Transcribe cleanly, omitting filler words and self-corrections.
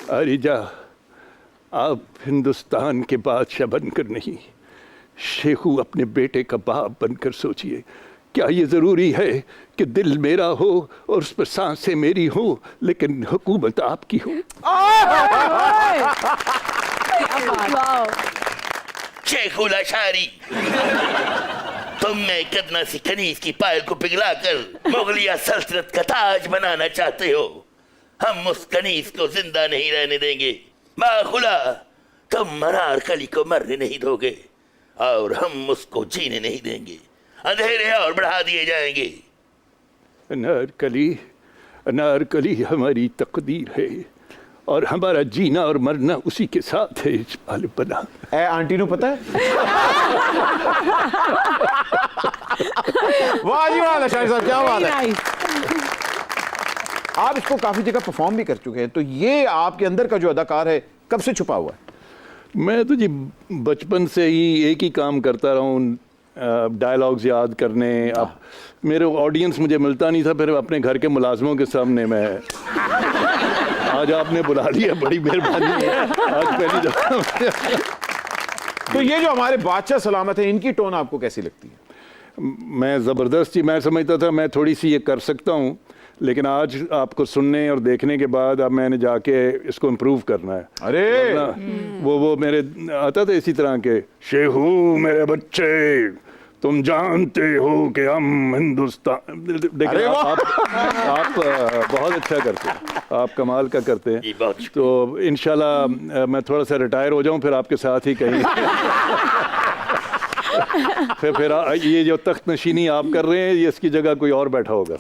आरिजा, आप हिंदुस्तान के बादशाह बनकर नहीं, शेखू अपने बेटे का बाप बनकर सोचिए। क्या ये ज़रूरी है कि दिल मेरा हो और उस पर सांसें मेरी हो, लेकिन हुकूमत आपकी हो? शेखुल अशारी, तुमने कदना सी कनीज की पायल को पिघलाकर मुगलिया सल्तनत का ताज बनाना चाहते हो। हम उस कनीज को जिंदा नहीं रहने देंगे। माखुला, तुम अनारकली को मरने नहीं दोगे और हम उसको जीने नहीं देंगे। अंधेरे और बढ़ा दिए जाएंगे। अनारकली, अनारकली हमारी तकदीर है और हमारा जीना और मरना उसी के साथ है। बना ए आंटी नु पता है? वाह जी वाह शाहिद साहब, क्या बात है। आप इसको काफी जगह परफॉर्म भी कर चुके हैं, तो ये आपके अंदर का जो अदाकार है कब से छुपा हुआ है? मैं तो जी बचपन से ही एक ही काम करता रहा हूँ, डायलॉग्स याद करने। अब मेरे ऑडियंस मुझे मिलता नहीं था, फिर अपने घर के मुलाजमों के सामने मैं आज आपने बुला लिया, बड़ी मेहरबानी है। आज पहली दफा। तो ये जो हमारे बादशाह सलामत है, इनकी टोन आपको कैसी लगती है? मैं ज़बरदस्त ही, मैं समझता था मैं थोड़ी सी ये कर सकता हूँ, लेकिन आज आपको सुनने और देखने के बाद अब मैंने जाके इसको इम्प्रूव करना है। अरे वो मेरे आता था इसी तरह के, शेहू मेरे बच्चे, तुम जानते हो कि हम हिंदुस्तान। देखिए आप बहुत अच्छा करते हैं, आप कमाल का करते हैं। तो इंशाल्लाह मैं थोड़ा सा रिटायर हो जाऊं, फिर आपके साथ ही कहीं फिर ये जो तख्त नशीनी आप कर रहे हैं, ये इसकी जगह कोई और बैठा होगा।